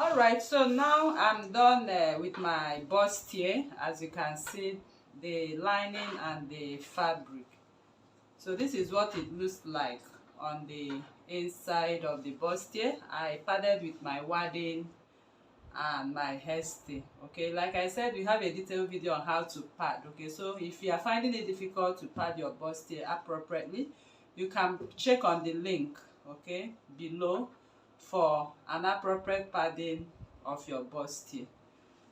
All right, so now I'm done with my bustier. As you can see, the lining and the fabric. So this is what it looks like on the inside of the bustier. I padded with my wadding and my hairstay. Okay, like I said, we have a detailed video on how to pad. Okay, so if you are finding it difficult to pad your bustier appropriately, you can check on the link, okay, below for an appropriate padding of your bustier.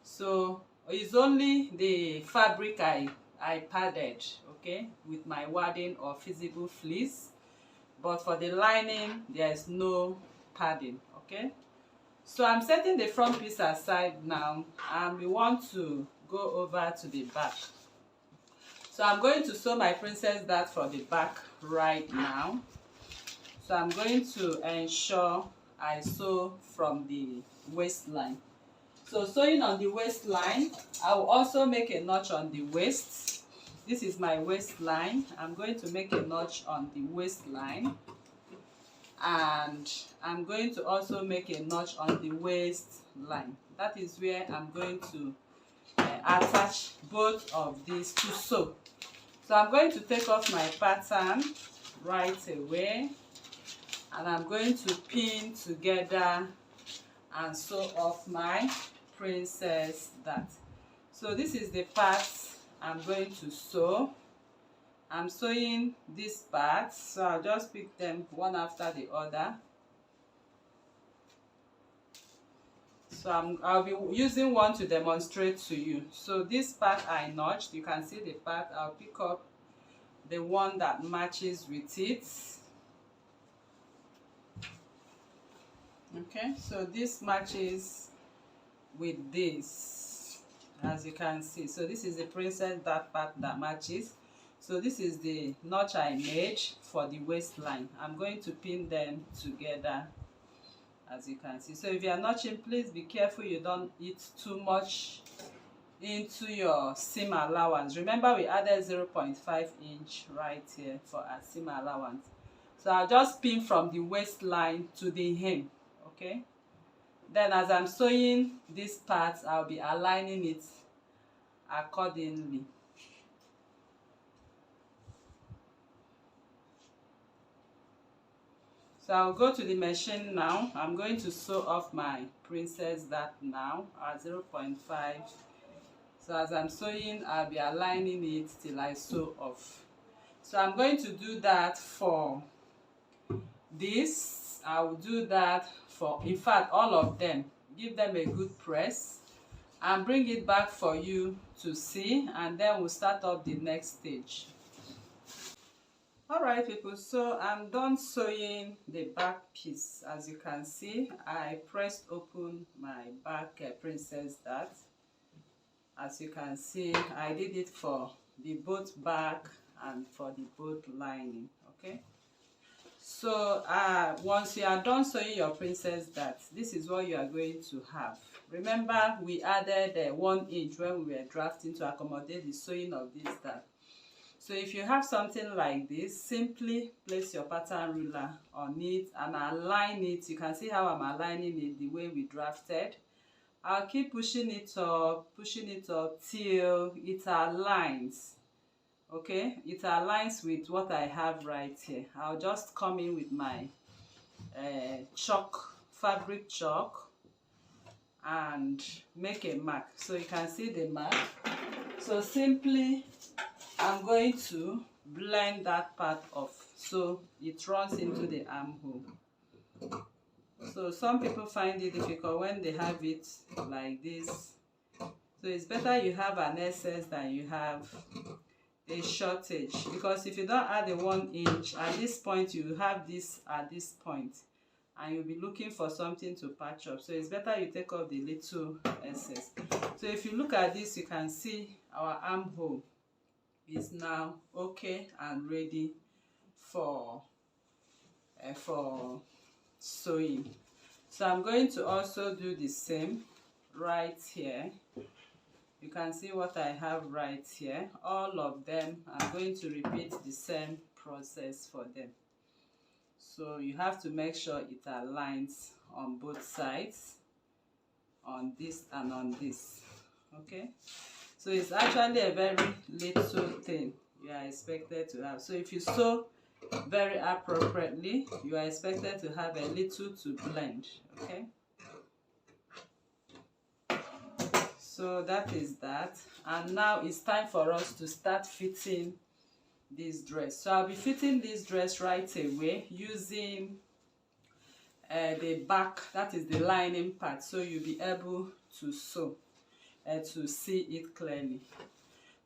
So it's only the fabric I padded, okay, with my wadding or feasible fleece, but for the lining there is no padding. Okay, so I'm setting the front piece aside now, and we want to go over to the back. So I'm going to sew my princess dart for the back right now. So I'm going to ensure I sew from the waistline. So sewing on the waistline, I will also make a notch on the waist. This is my waistline. I'm going to make a notch on the waistline, and I'm going to also make a notch on the waistline. That is where I'm going to attach both of these to sew. So I'm going to take off my pattern right away, and I'm going to pin together and sew off my princess dart. So this is the part I'm going to sew. I'm sewing these parts, so I'll just pick them one after the other. So I'll be using one to demonstrate to you. So this part I notched, you can see the part. I'll pick up the one that matches with it. Okay, so this matches with this, as you can see. So this is the princess dart part that matches. So this is the notch I made for the waistline. I'm going to pin them together, as you can see. So if you are notching, please be careful you don't eat too much into your seam allowance. Remember, we added 0.5 inch right here for our seam allowance. So I'll just pin from the waistline to the hem. Okay, then as I'm sewing this part, I'll be aligning it accordingly. So I'll go to the machine now. I'm going to sew off my princess dart now at 0.5. So as I'm sewing, I'll be aligning it till I sew off. So I'm going to do that for this. I will do that for, in fact, all of them. Give them a good press and bring it back for you to see, and then we'll start up the next stage. All right, people, so I'm done sewing the back piece. As you can see, I pressed open my back princess dart. As you can see, I did it for the both back and for the both lining. Okay, so once you are done sewing your princess dart, this is what you are going to have. Remember, we added 1 inch when we were drafting to accommodate the sewing of this dart. So if you have something like this, simply place your pattern ruler on it and align it. You can see how I'm aligning it the way we drafted. I'll keep pushing it up till it aligns. Okay, it aligns with what I have right here. I'll just come in with my chalk, fabric chalk, and make a mark. So you can see the mark. So simply I'm going to blend that part off so it runs into the armhole. So some people find it difficult when they have it like this. So it's better you have an excess than you have a shortage, because if you don't add the 1 inch at this point, you have this at this point and you'll be looking for something to patch up. So it's better you take off the little excess. So if you look at this, you can see our armhole is now okay and ready for sewing. So I'm going to also do the same right here. You can see what I have right here. All of them, I'm going to repeat the same process for them. So you have to make sure it aligns on both sides. on this and on this. Okay, so it's actually a very little thing you are expected to have. So if you sew very appropriately, you are expected to have a little to blend. Okay, so that is that. And now it's time for us to start fitting this dress. So I'll be fitting this dress right away using the back, that is the lining part, so you'll be able to sew to see it clearly.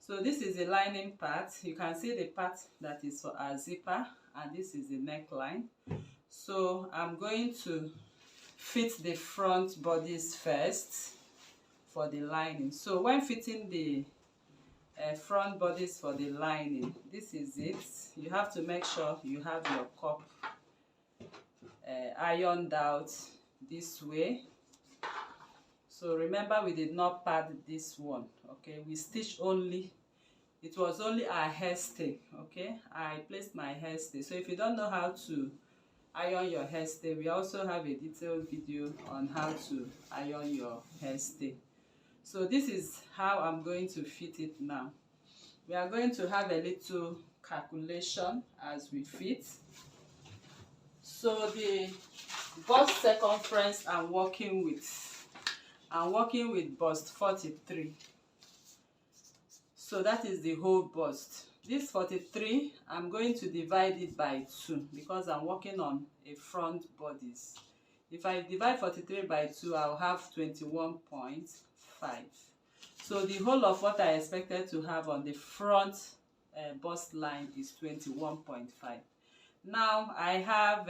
So this is the lining part. You can see the part that is for our zipper, and this is the neckline. So I'm going to fit the front bodies first for the lining. So when fitting the front bodies for the lining, this is it. You have to make sure you have your cup ironed out this way. So remember, we did not pad this one. Okay, we stitched only, it was only our hairstay. Okay, I placed my hairstay. So if you don't know how to iron your hairstay, we also have a detailed video on how to iron your hairstay. So this is how I'm going to fit it now. We are going to have a little calculation as we fit. So the bust circumference I'm working with bust 43. So that is the whole bust. This 43, I'm going to divide it by 2 because I'm working on a front bodies. If I divide 43 by 2, I'll have 21.5. So the whole of what I expected to have on the front bust line is 21.5. Now I have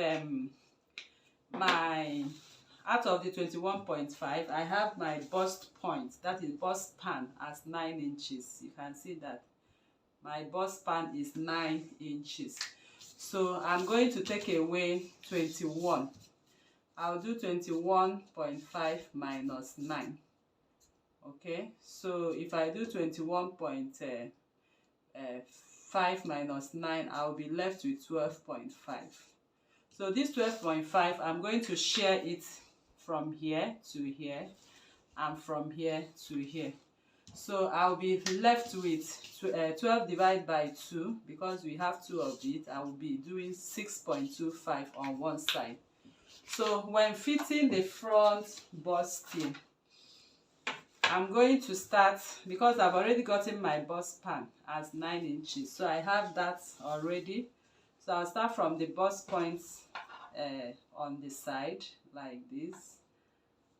out of the 21.5, I have my bust point, that is bust pan, as 9 inches. You can see that my bust pan is 9 inches. So I'm going to take away 21. I'll do 21.5 minus 9. Okay, so if I do 21.5 minus 9, I'll be left with 12.5. So this 12.5, I'm going to share it from here to here and from here to here. So I'll be left with 12 divided by 2, because we have 2 of it. I will be doing 6.25 on one side. So when fitting the front busting, I'm going to start, because I've already gotten my bust pan as 9 inches. So I have that already. So I'll start from the bust points on the side like this.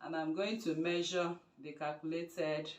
And I'm going to measure the calculated